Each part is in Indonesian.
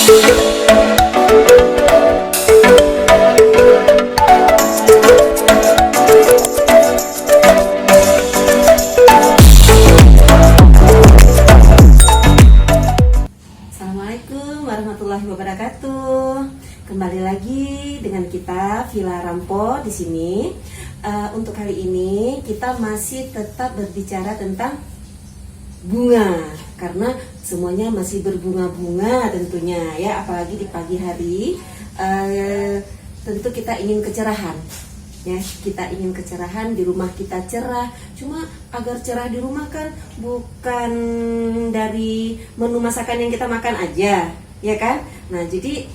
Assalamualaikum warahmatullahi wabarakatuh. Kembali lagi dengan kita Villa Rampo di sini. Untuk kali ini kita masih tetap berbicara tentang bunga, karena semuanya masih berbunga-bunga tentunya ya, apalagi di pagi hari. Tentu kita ingin kecerahan ya, kita ingin kecerahan, di rumah kita cerah. Cuma agar cerah di rumah kan bukan dari menu masakan yang kita makan aja ya kan. Nah jadi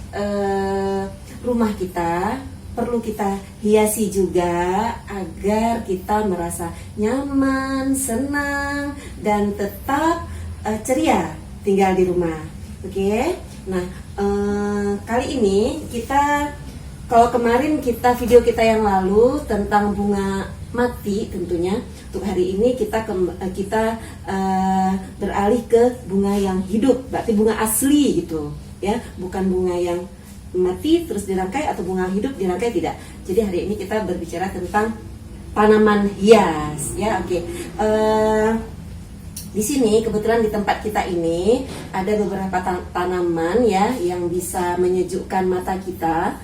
rumah kita perlu kita hiasi juga agar kita merasa nyaman, senang, dan tetap ceria tinggal di rumah. Oke. Nah, kali ini kita, kalau kemarin video kita yang lalu tentang bunga mati tentunya, untuk hari ini kita beralih ke bunga yang hidup, berarti bunga asli gitu ya, bukan bunga yang mati terus dirangkai atau bunga hidup dirangkai, tidak. Jadi hari ini kita berbicara tentang tanaman hias ya. Oke. Di sini kebetulan di tempat kita ini ada beberapa tanaman ya yang bisa menyejukkan mata kita.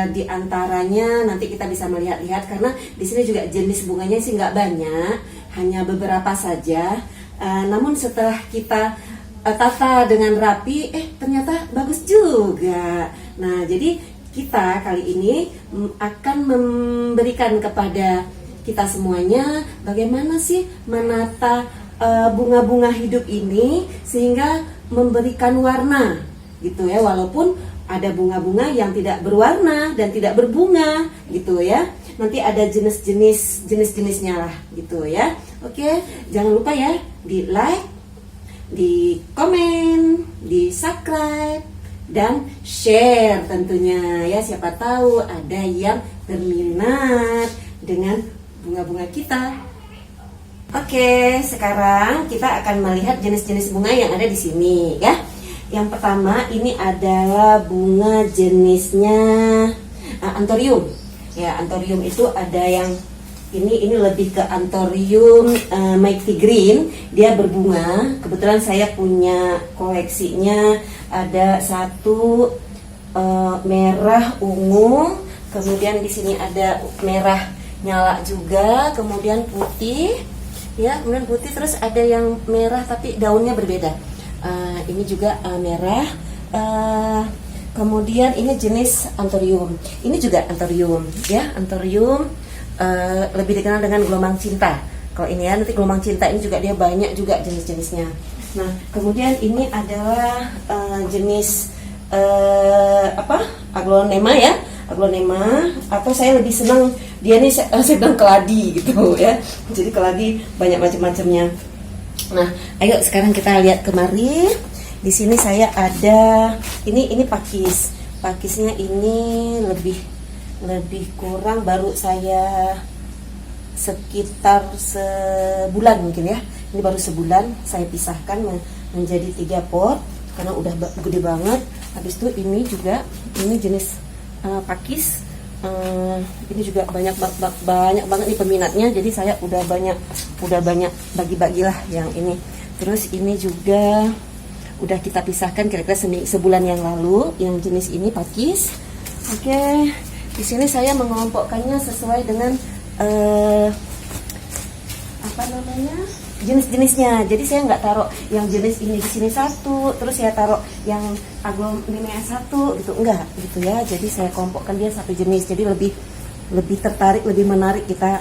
Di antaranya nanti kita bisa melihat-lihat, karena di sini juga jenis bunganya sih nggak banyak, hanya beberapa saja. Namun setelah kita tata dengan rapi, ternyata bagus juga. Nah, jadi kita kali ini akan memberikan kepada kita semuanya bagaimana sih menata bunga-bunga hidup ini sehingga memberikan warna gitu ya, walaupun ada bunga-bunga yang tidak berwarna dan tidak berbunga gitu ya. Nanti ada jenis-jenisnya lah gitu ya. Oke, jangan lupa ya di like, di komen, di subscribe, dan share tentunya ya. Siapa tahu ada yang berminat dengan bunga-bunga kita. Oke, sekarang kita akan melihat jenis-jenis bunga yang ada di sini ya. Yang pertama ini adalah bunga jenisnya anthurium. Ya, anthurium itu ada yang ini lebih ke anthurium mighty green, dia berbunga. Kebetulan saya punya koleksinya, ada satu merah ungu, kemudian di sini ada merah nyala juga, kemudian putih, ya, kemudian putih, terus ada yang merah tapi daunnya berbeda. Ini juga merah. Kemudian ini jenis anthurium. Ini juga anthurium, ya, anthurium. Lebih dikenal dengan gelombang cinta. Kalau ini ya, nanti gelombang cinta ini juga dia banyak juga jenis-jenisnya. Nah, kemudian ini adalah jenis aglonema ya, aglonema, atau saya lebih senang dia nih, saya bilang keladi gitu ya. Jadi keladi banyak macam-macamnya. Nah, ayo sekarang kita lihat kemari. Di sini saya ada ini pakis. Pakisnya ini lebih kurang, baru saya sekitar sebulan mungkin ya. Ini baru sebulan saya pisahkan menjadi 3 pot karena udah gede banget. Habis itu ini juga ini jenis pakis. Ini juga banyak banget nih peminatnya. Jadi saya udah banyak bagi-bagilah yang ini. Terus ini juga udah kita pisahkan kira-kira sebulan yang lalu yang jenis ini pakis. Oke. Di sini saya mengelompokkannya sesuai dengan jenis-jenisnya. Jadi saya nggak taruh yang jenis ini di sini satu, terus saya taruh yang aglonema satu gitu, enggak gitu ya. Jadi saya kelompokkan dia satu jenis. Jadi lebih tertarik, lebih menarik kita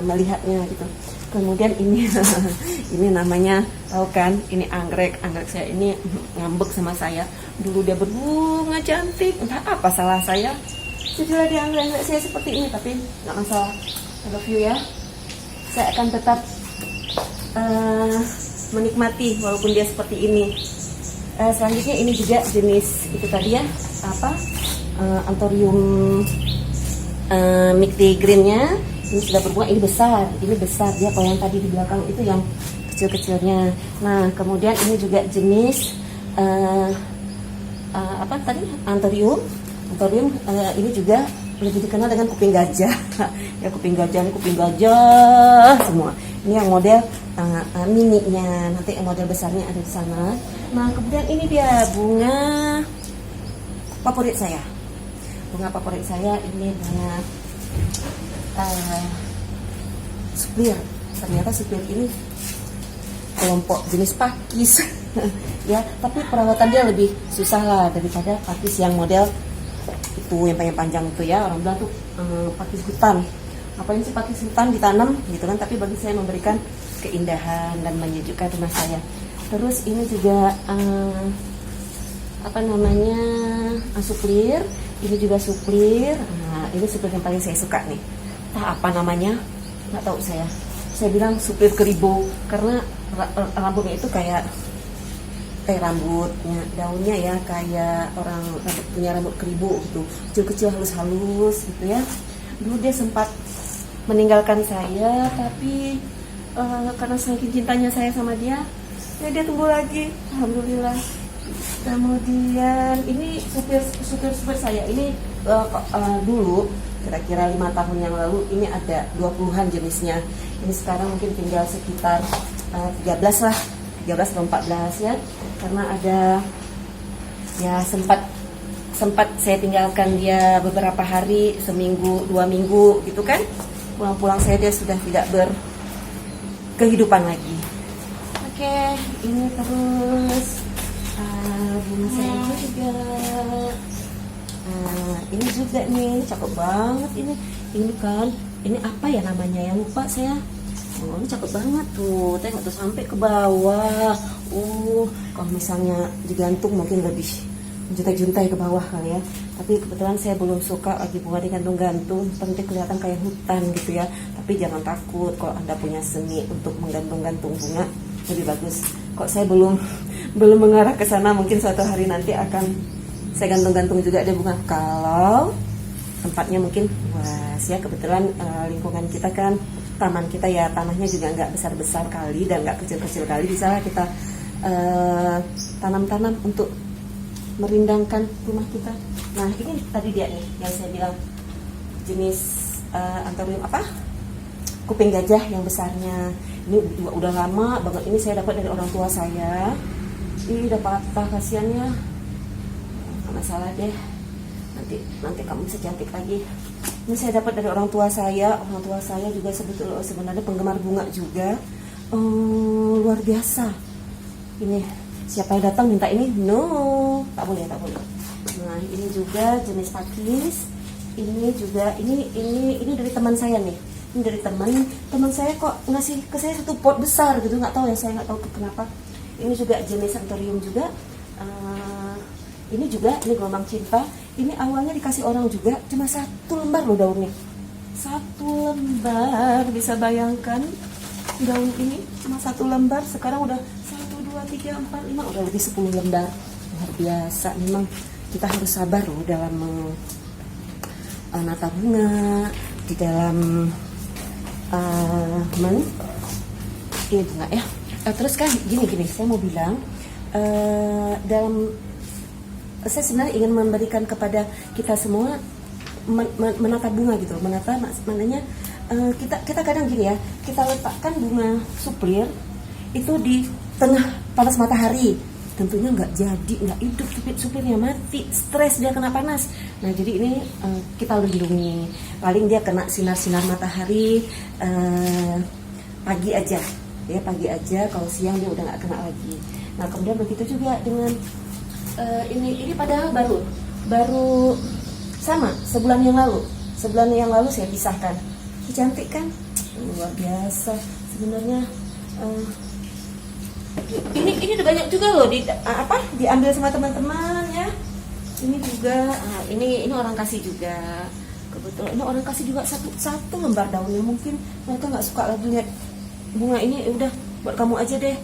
melihatnya gitu. Kemudian ini ini namanya, tahu kan, ini anggrek saya ini ngambek sama saya. Dulu dia berbunga cantik, entah apa salah saya. Setelah dia anggrek saya seperti ini, tapi nggak masalah. I love you ya. Saya akan tetap menikmati walaupun dia seperti ini. Selanjutnya ini juga jenis itu tadi ya, anthurium mighty greennya. Ini sudah berbunga, ini besar dia. Kalau yang tadi di belakang itu yang kecil-kecilnya. Nah, kemudian ini juga jenis apa tadi, anthurium. Ini juga lebih dikenal dengan kuping gajah. Ya, kuping gajah ini kuping gajah semua. Ini yang model mininya, nanti yang model besarnya ada di sana. Nah, kemudian ini dia bunga favorit saya. Bunga favorit saya ini bunga suplir. Ternyata suplir ini kelompok jenis pakis. Ya, tapi perawatan dia lebih susah lah daripada pakis yang model itu yang panjang itu ya. Orang bilang tuh pakis hutan. Ngapain sih pakis hutan ditanam gitu kan, tapi bagi saya memberikan keindahan dan menyejukkan rumah saya. Terus ini juga suplir. Ini juga suplir. Nah, ini suplir yang paling saya suka nih. Apa namanya? Nggak tahu saya. Saya bilang suplir keribo karena rambutnya itu kayak rambutnya, daunnya ya kayak orang punya rambut keribo gitu, kecil-kecil halus-halus gitu ya. Dulu dia sempat meninggalkan saya, tapi karena saking cintanya saya sama dia, ya dia tumbuh lagi, alhamdulillah. Kemudian ini supir saya ini dulu kira-kira 5 tahun yang lalu ini ada 20-an jenisnya. Ini sekarang mungkin tinggal sekitar 13 lah, 13 atau 14 ya, karena ada ya sempat saya tinggalkan dia beberapa hari, seminggu 2 minggu gitu kan. Pulang-pulang saya dia sudah tidak berkehidupan lagi. Oke, ini terus bunga saya juga. Ini juga nih cakep banget ini kan. Ini apa ya namanya ya, lupa saya. Oh, ini cakep banget tuh, tengok tuh sampai ke bawah. Kalau misalnya digantung mungkin lebih juntai-juntai ke bawah kali ya. Tapi kebetulan saya belum suka lagi bunga digantung-gantung, penting kelihatan kayak hutan gitu ya. Tapi jangan takut kalau Anda punya seni untuk menggantung-gantung bunga, lebih bagus. Kok saya belum mengarah ke sana, mungkin suatu hari nanti akan saya gantung-gantung juga ada bunga. Kalau tempatnya mungkin luas ya, kebetulan lingkungan kita kan, taman kita ya tanahnya juga nggak besar-besar kali dan nggak kecil-kecil kali, bisa kita tanam-tanam untuk merindangkan rumah kita. Nah, ini tadi dia nih yang saya bilang jenis anthurium kuping gajah yang besarnya. Ini udah lama banget, ini saya dapat dari orang tua saya. Ini udah patah, kasihannya. Nggak masalah deh, nanti kamu bisa cantik lagi. Ini saya dapat dari orang tua saya juga sebenarnya penggemar bunga juga. Luar biasa. Ini siapa yang datang minta ini? No, tak boleh. Nah, ini juga jenis pakis. Ini juga ini dari teman saya nih. Ini dari teman saya kok ngasih ke saya satu pot besar gitu, nggak tahu ya, saya nggak tahu kenapa. Ini juga jenis anthurium juga. Ini gelombang cinta. Ini awalnya dikasih orang juga, cuma 1 lembar loh daunnya. 1 lembar, bisa bayangkan daun ini cuma 1 lembar, sekarang udah 1, 2, 3, 4, 5, udah lebih 10 lembar. Luar biasa, memang kita harus sabar loh dalam menata bunga, di dalam ini bunga ya. Terus kan gini, saya mau bilang saya sebenarnya ingin memberikan kepada kita semua menata bunga gitu, maknanya kita kadang gini ya, kita letakkan bunga suplir itu di tengah panas matahari, tentunya nggak hidup, supirnya mati, stres dia kena panas. Nah, jadi ini kita lindungi, paling dia kena sinar matahari pagi aja, kalau siang dia udah nggak kena lagi. Nah, kemudian begitu juga dengan ini padahal baru sama sebulan yang lalu saya pisahkan. Cantik kan, luar biasa sebenarnya. Ini udah banyak juga loh diambil sama teman-teman ya. Ini juga ini orang kasih juga, kebetulan ini orang kasih juga satu lembar daunnya. Mungkin mereka nggak suka lagi lihat bunga ini, udah buat kamu aja deh.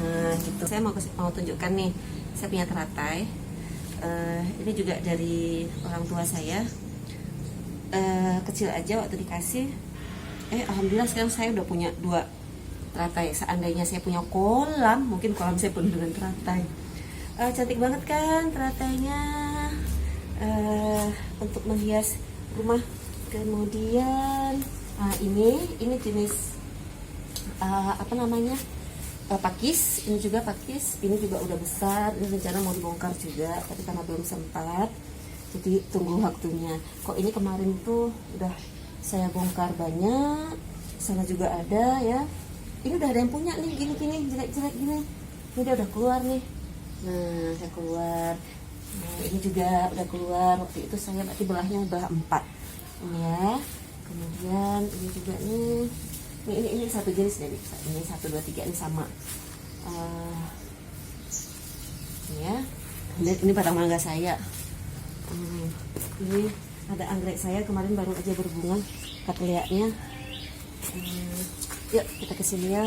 Nah gitu. Saya mau tunjukkan nih, saya punya teratai. Ini juga dari orang tua saya. Kecil aja waktu dikasih. Alhamdulillah sekarang saya udah punya 2 teratai. Seandainya saya punya kolam, mungkin kolam saya penuh dengan teratai. Cantik banget kan teratainya. untuk menghias rumah. Kemudian ini jenis apa namanya, pakis. Ini juga pakis, ini juga udah besar, ini rencana mau dibongkar juga tapi karena belum sempat, jadi tunggu waktunya. Kok ini kemarin tuh udah saya bongkar banyak, sana juga ada ya. Ini udah ada yang punya nih, gini jelek-jelek gini, ini udah keluar nih. Nah saya keluar, nah ini juga udah keluar. Waktu itu saya berarti belahnya belah 4 ini ya. Kemudian ini juga nih, ini satu jenis nih, ini 1, 2, 3 ini sama. Ini ya, ini batang mangga saya. Ini ada anggrek saya kemarin baru aja berbunga katleaknya. Yuk kita kesini ya.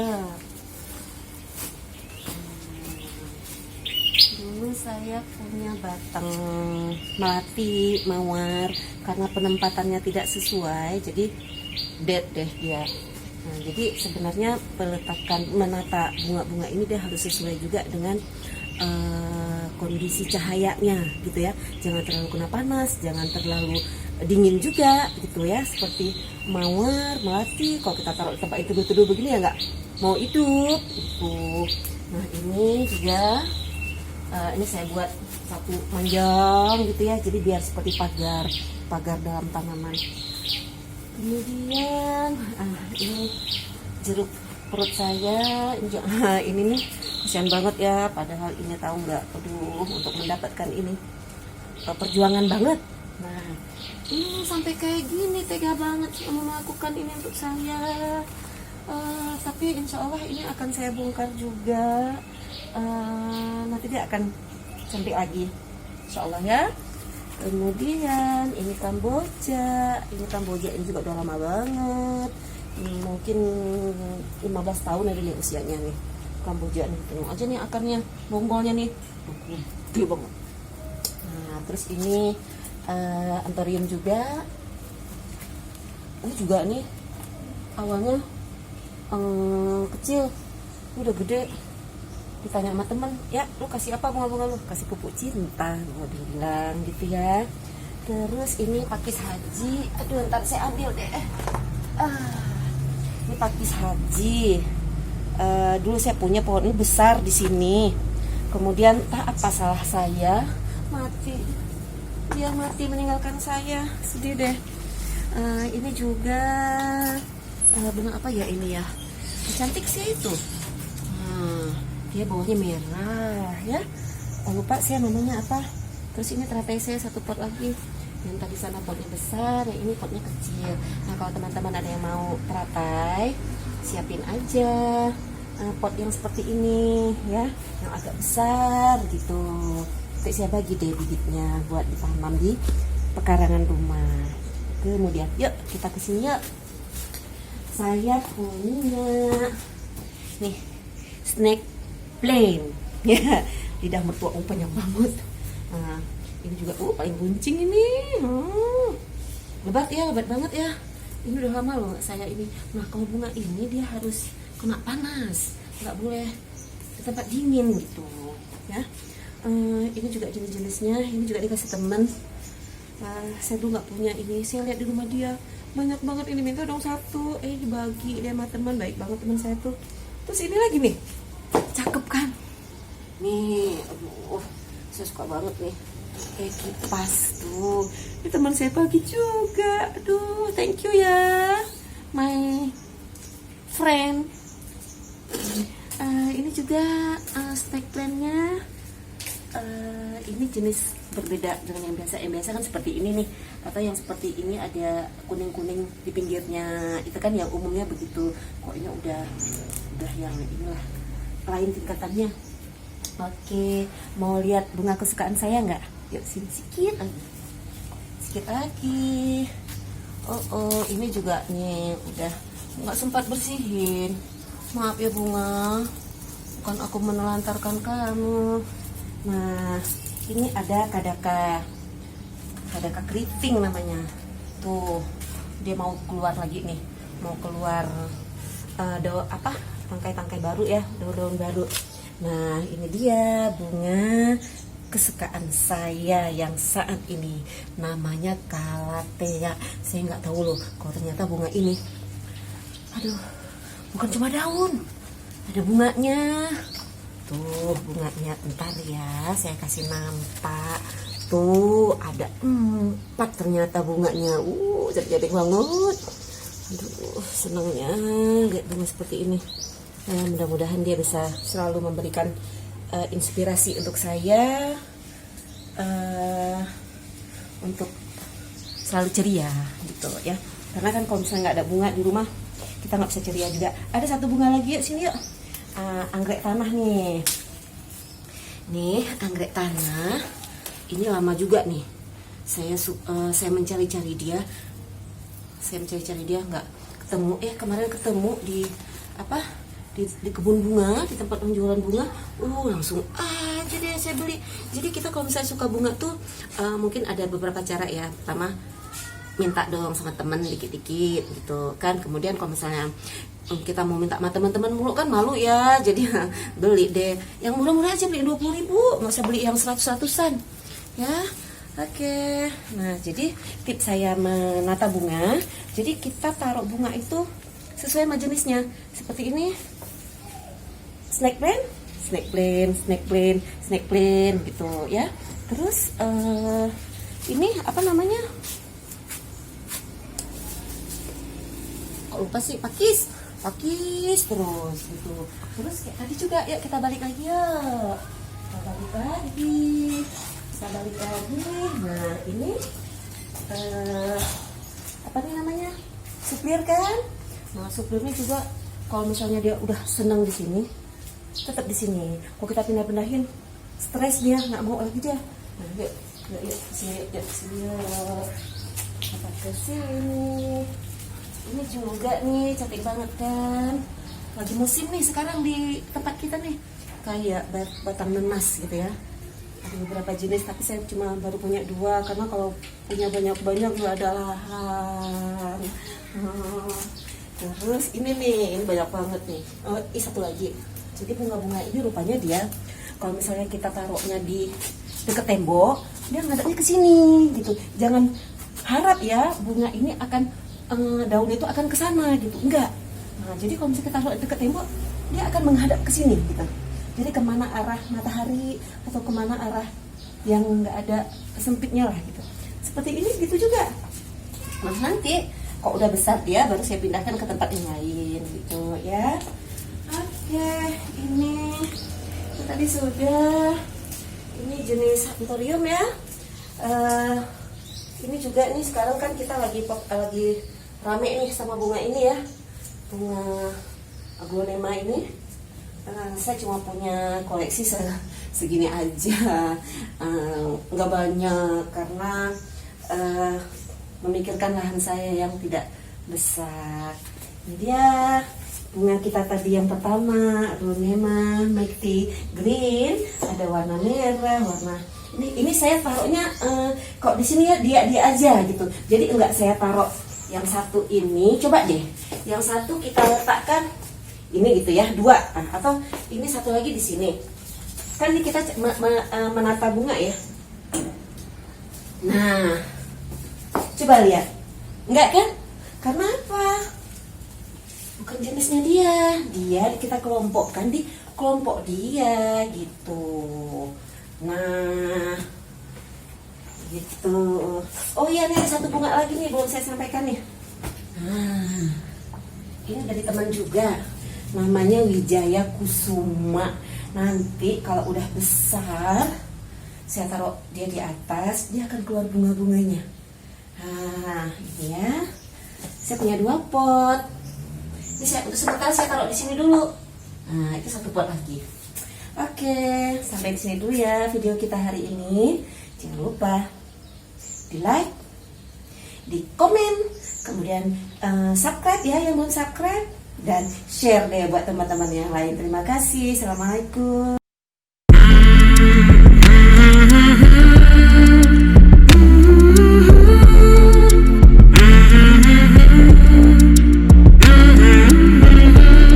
Dulu saya punya batang melati mawar, karena penempatannya tidak sesuai jadi dead deh dia. Nah, jadi sebenarnya menata bunga-bunga ini dia harus sesuai juga dengan kondisi cahayanya gitu ya. Jangan terlalu kena panas, jangan terlalu dingin juga gitu ya. Seperti mawar, melati, kalau kita taruh di tempat itu teduh begini ya nggak mau hidup gitu. Nah ini juga ini saya buat satu panjang gitu ya, jadi biar seperti pagar dalam tanaman. Kemudian ini jeruk perut saya, ini nih kasihan banget ya, padahal ini tahu nggak, aduh untuk mendapatkan ini perjuangan banget. Nah ini sampai kayak gini, tega banget melakukan ini untuk saya. Tapi insya Allah ini akan saya bongkar juga. Nanti dia akan cantik lagi insya Allah ya. Kemudian ini Kamboja, ini juga udah lama banget, mungkin 15 tahun ada nih usianya nih Kamboja nih. Tengok aja nih akarnya, bonggolnya nih gede banget. Nah terus ini anthurium juga. Ini juga nih awalnya kecil, ini udah gede. Ditanya sama teman, ya lu kasih apa bunga-bunga lu? Kasih pupuk cinta, mau dibilang gitu ya. Terus ini pakis haji, aduh ntar saya ambil deh. Ini pakis haji. Dulu saya punya pohon ini besar di sini. Kemudian apa salah saya, mati. Dia mati meninggalkan saya, sedih deh. Ini juga bunga apa ya ini ya? Cantik sih itu. Dia bawahnya merah ya. Lupa saya namanya apa. Terus ini teratai saya satu pot lagi. Yang tadi sana potnya besar, yang ini potnya kecil. Nah kalau teman-teman ada yang mau teratai, siapin aja pot yang seperti ini ya, yang agak besar gitu. Nanti saya bagi deh bibitnya buat ditanam di pekarangan rumah. Kemudian yuk kita kesini yuk. Saya punya nih snake plain ya, lidah mertua panjang banget. Nah, ini juga paling buncing ini. Lebat banget ya. Ini udah lama loh saya ini. Nah kalau bunga ini dia harus kena panas, nggak boleh di tempat dingin gitu ya. Ini juga jenis-jenisnya, ini juga dikasih teman. Saya dulu nggak punya ini, saya lihat di rumah dia banyak banget, ini minta dong satu, dibagi dia sama teman, baik banget teman saya tuh. Terus ini lagi nih, cakep kan nih, aduh saya suka banget nih, kayak kipas tuh. Ini teman saya bagi juga, aduh thank you ya my friend. Ini juga snake plant-nya. Ini jenis berbeda dengan yang biasa kan seperti ini nih, atau yang seperti ini ada kuning-kuning di pinggirnya, itu kan yang umumnya begitu. Kok ini udah yang inilah lain tingkatannya. Oke, mau lihat bunga kesukaan saya nggak? Yuk sini sikit lagi. Ini juga nih udah nggak sempat bersihin, maaf ya bunga, bukan aku menelantarkan kamu. Nah ini ada kadaka keriting namanya tuh, dia mau keluar lagi nih, mau keluar tangkai-tangkai baru ya, daun-daun baru. Nah ini dia bunga kesukaan saya yang saat ini, namanya Calathea. Saya nggak tahu loh kalau ternyata bunga ini, aduh, bukan cuma daun, ada bunganya. Tuh bunganya, bentar ya, saya kasih nampak. Tuh ada 4 ternyata bunganya. Cantik banget. Aduh, senangnya lihat bunga seperti ini. Mudah-mudahan dia bisa selalu memberikan inspirasi untuk saya, untuk selalu ceria gitu ya. Karena kan kalau misalnya nggak ada bunga di rumah, kita nggak bisa ceria juga. Ada satu bunga lagi, yuk sini yuk. Anggrek tanah nih. Nih anggrek tanah. Ini lama juga nih. Saya mencari-cari dia. Nggak ketemu. Kemarin ketemu di di kebun bunga, di tempat penjualan bunga. Langsung aja deh saya beli. Jadi kita kalau misalnya suka bunga tuh mungkin ada beberapa cara ya. Pertama, minta dong sama temen dikit-dikit gitu kan. Kemudian kalau misalnya kita mau minta sama teman-teman mulu kan malu ya, jadi beli deh yang murah-murah aja, beli 20.000, nggak usah beli yang 100-100an ya. Oke. Nah, jadi tips saya menata bunga, jadi kita taruh bunga itu sesuai sama jenisnya. Seperti ini, snake plant gitu ya. Terus ini apa namanya, kok lupa sih, pakis terus gitu. Terus kayak tadi juga, yuk kita balik lagi yuk. Kita balik lagi. Nah ini apa nih namanya, suplir kan. Nah suplirnya juga kalau misalnya dia udah senang di sini, tetap di sini. Kalau kita pindah-pindahin, stres dia, nggak mau lagi dia. Nah yuk kesini. Kita kesini. Ini juga nih cantik banget kan. Lagi musim nih sekarang di tempat kita nih, kayak batang nenas gitu ya. Ada beberapa jenis, tapi saya cuma baru punya 2, karena kalau punya banyak-banyak nggak ada lahan. Terus ini nih, ini banyak banget nih. Ini satu lagi. Jadi bunga-bunga ini rupanya dia, kalau misalnya kita taruhnya di deket tembok, dia ngadapnya ke sini gitu. Jangan harap ya bunga ini akan daun itu akan ke sana gitu, enggak. Nah, jadi kalau misalnya kita taruh deket tembok, dia akan menghadap ke sini gitu. Jadi kemana arah matahari atau kemana arah yang nggak ada sempitnya lah gitu. Seperti ini gitu juga. Nah nanti kalau udah besar dia, baru saya pindahkan ke tempat yang lain gitu ya. Oke, ini tadi sudah. Ini jenis anthurium ya. Ini juga nih, sekarang kan kita lagi rame nih sama bunga ini ya, bunga aglonema ini. Saya cuma punya koleksi segini aja, nggak banyak karena memikirkan lahan saya yang tidak besar. Ini dia bunga kita tadi yang pertama, aglonema mighty green, ada warna merah, warna ini saya taruhnya kok di sini ya dia aja gitu. Jadi enggak saya taruh yang satu ini, coba deh yang satu kita letakkan ini gitu ya, 2 atau ini satu lagi di sini. Kan ini kita menata bunga ya. Nah, coba lihat, enggak kan? Karena apa? Bukan jenisnya dia kita kelompokkan di kelompok dia gitu. Nah, gitu. Oh iya, nih ada satu bunga lagi nih belum saya sampaikan nih. Nah, ini dari teman juga, namanya Wijaya Kusuma. Nanti kalau udah besar, saya taruh dia di atas, dia akan keluar bunga-bunganya. Nah, ini ya. Saya punya 2 pot. Ini untuk sementara saya taruh di sini dulu. Nah, itu 1 pot lagi. Oke, sampai di sini dulu ya video kita hari ini. Jangan lupa di like, di komen, kemudian subscribe ya yang belum subscribe, dan share deh buat teman-teman yang lain. Terima kasih. Assalamualaikum.